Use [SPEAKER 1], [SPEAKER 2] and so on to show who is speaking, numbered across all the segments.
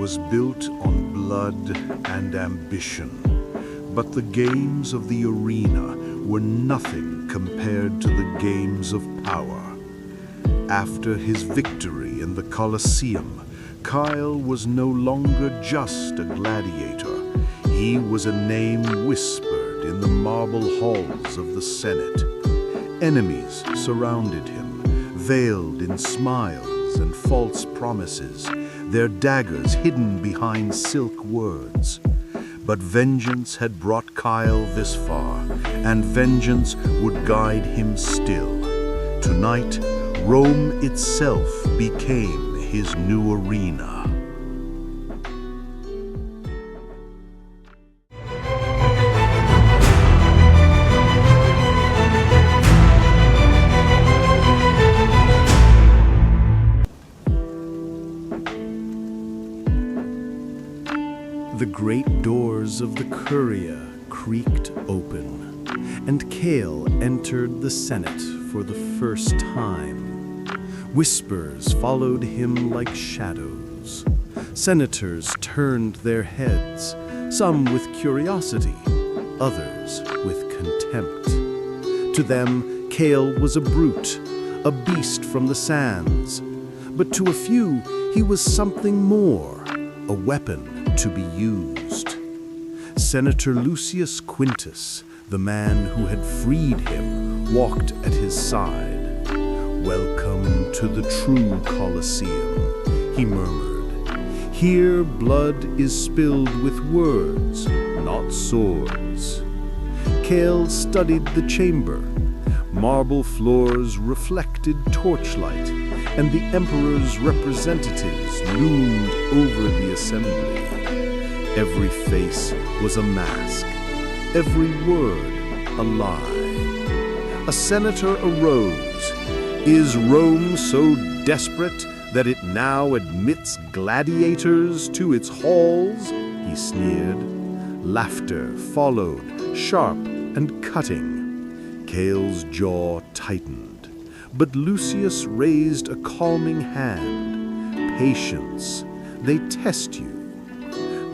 [SPEAKER 1] was built on blood and ambition, but the games of the arena were nothing compared to the games of power. After his victory in the Colosseum, Kael was no longer just a gladiator. He was a name whispered in the marble halls of the Senate. Enemies surrounded him, veiled in smiles and false promises, their daggers hidden behind silk words. But vengeance had brought Kael this far, and vengeance would guide him still. Tonight, Rome itself became his new arena. The great doors of the Curia creaked open, and Kael entered the Senate for the first time. Whispers followed him like shadows. Senators turned their heads, some with curiosity, others with contempt. To them, Kael was a brute, a beast from the sands. But to a few, he was something more, a weapon to be used. Senator Lucius Quintus, the man who had freed him, walked at his side. "Welcome to the true Colosseum," he murmured. "Here blood is spilled with words, not swords." Kael studied the chamber. Marble floors reflected torchlight, and the emperor's representatives loomed over the assembly. Every face was a mask, every word a lie. A senator arose. "Is Rome so desperate that it now admits gladiators to its halls?" he sneered. Laughter followed, sharp and cutting. Kael's jaw tightened, but Lucius raised a calming hand. "Patience, they test you."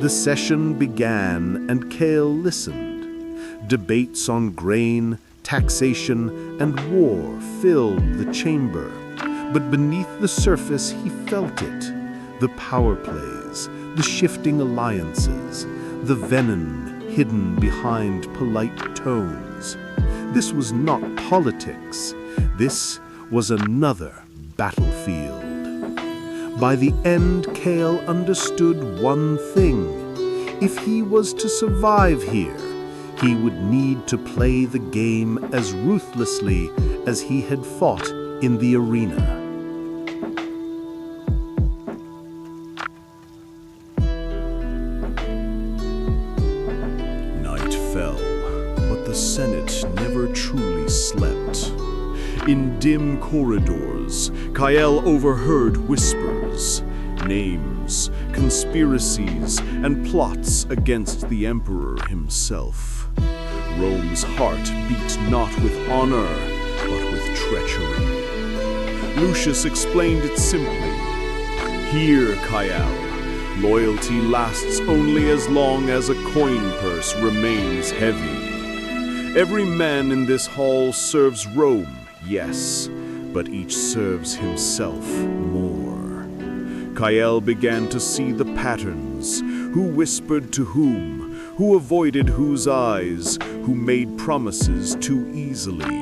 [SPEAKER 1] The session began, and Kael listened. Debates on grain, taxation, and war filled the chamber. But beneath the surface he felt it. The power plays, the shifting alliances, the venom hidden behind polite tones. This was not politics. This was another battlefield. By the end, Kael understood one thing. If he was to survive here, he would need to play the game as ruthlessly as he had fought in the arena. Night fell, but the Senate never truly slept. In dim corridors, Kael overheard whispers, names, conspiracies, and plots against the emperor himself. Rome's heart beat not with honor, but with treachery. Lucius explained it simply. "Here, Kael, loyalty lasts only as long as a coin purse remains heavy. Every man in this hall serves Rome, yes, but each serves himself more." Kael began to see the patterns, who whispered to whom, who avoided whose eyes, who made promises too easily.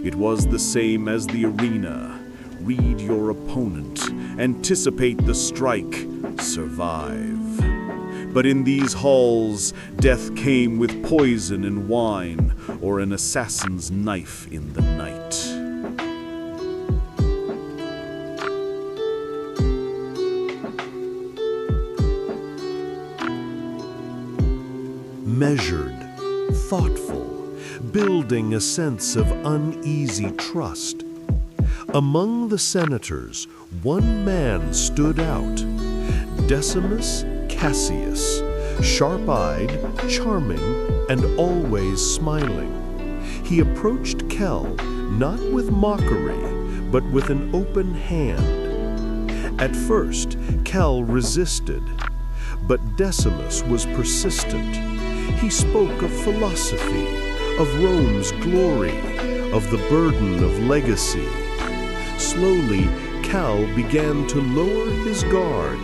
[SPEAKER 1] It was the same as the arena. Read your opponent, anticipate the strike, survive. But in these halls, death came with poison and wine, or an assassin's knife in the night. Measured, thoughtful, building a sense of uneasy trust. Among the senators, one man stood out, Decimus Cassius, sharp-eyed, charming, and always smiling. He approached Kael, not with mockery, but with an open hand. At first, Kael resisted. But Decimus was persistent. He spoke of philosophy, of Rome's glory, of the burden of legacy. Slowly, Kael began to lower his guard.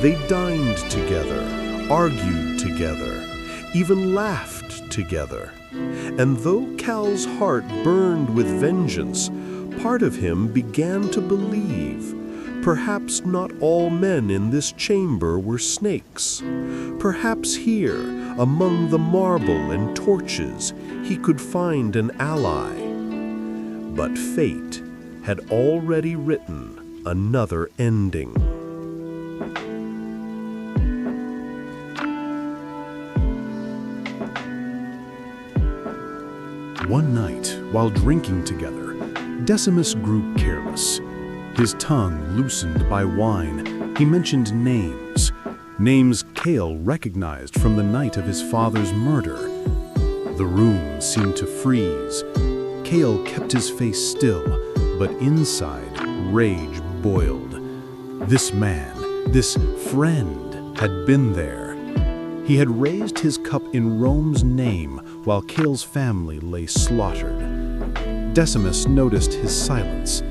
[SPEAKER 1] They dined together, argued together, even laughed together. And though Kael's heart burned with vengeance, part of him began to believe. Perhaps not all men in this chamber were snakes. Perhaps here, among the marble and torches, he could find an ally. But fate had already written another ending. One night, while drinking together, Decimus grew careless. His tongue loosened by wine, he mentioned names. Names Kael recognized from the night of his father's murder. The room seemed to freeze. Kael kept his face still, but inside, rage boiled. This man, this friend, had been there. He had raised his cup in Rome's name while Kael's family lay slaughtered. Decimus noticed his silence.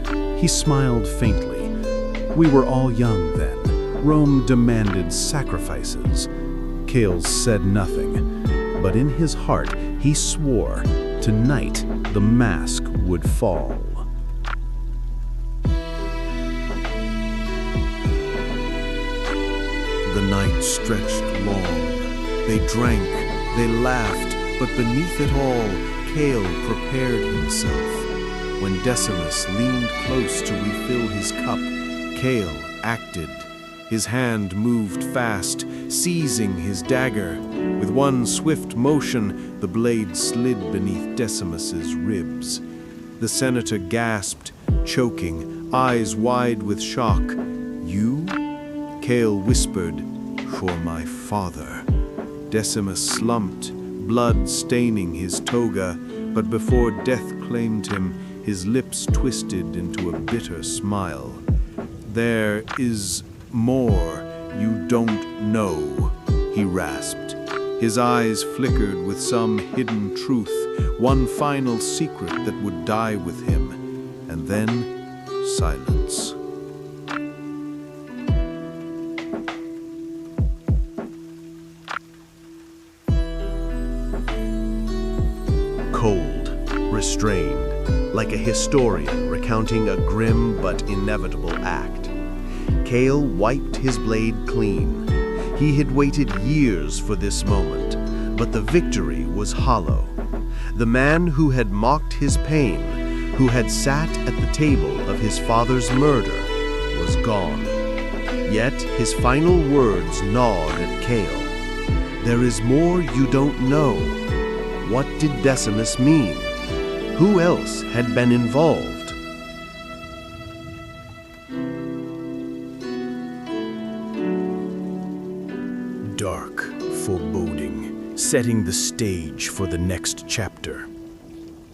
[SPEAKER 1] He smiled faintly. We were all young then. Rome demanded sacrifices. Kael said nothing, but in his heart he swore tonight the mask would fall. The night stretched long. They drank, they laughed, but beneath it all, Kael prepared himself. When Decimus leaned close to refill his cup, Kael acted. His hand moved fast, seizing his dagger. With one swift motion, the blade slid beneath Decimus's ribs. The senator gasped, choking, eyes wide with shock. "You?" Kael whispered, "For my father." Decimus slumped, blood staining his toga, but before death claimed him, his lips twisted into a bitter smile. "There is more you don't know," he rasped. His eyes flickered with some hidden truth, one final secret that would die with him. And then, silence. Cold, restrained, like a historian recounting a grim but inevitable act. Kael wiped his blade clean. He had waited years for this moment, but the victory was hollow. The man who had mocked his pain, who had sat at the table of his father's murder, was gone. Yet his final words gnawed at Kael. "There is more you don't know." What did Decimus mean? Who else had been involved? Dark foreboding, setting the stage for the next chapter.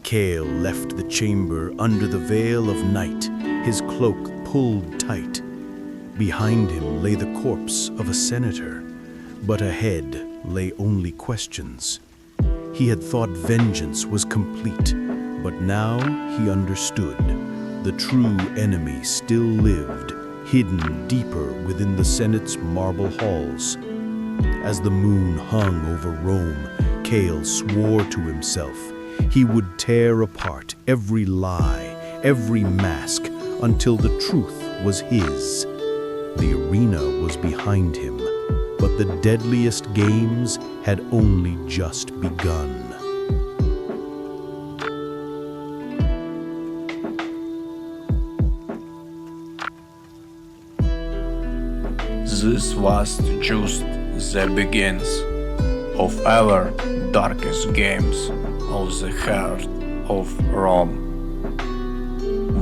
[SPEAKER 1] Kael left the chamber under the veil of night, his cloak pulled tight. Behind him lay the corpse of a senator, but ahead lay only questions. He had thought vengeance was complete, but now he understood. The true enemy still lived, hidden deeper within the Senate's marble halls. As the moon hung over Rome, Kael swore to himself he would tear apart every lie, every mask, until the truth was his. The arena was behind him, but the deadliest games had only just begun.
[SPEAKER 2] This was just the beginnings of our darkest games of the heart of Rome.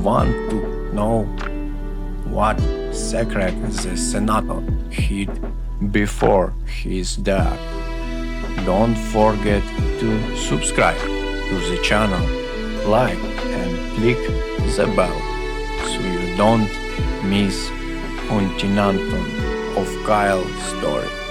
[SPEAKER 2] Want to know what secret the senator hid before his death? Don't forget to subscribe to the channel, like and click the bell so you don't miss continuation of Kael's story.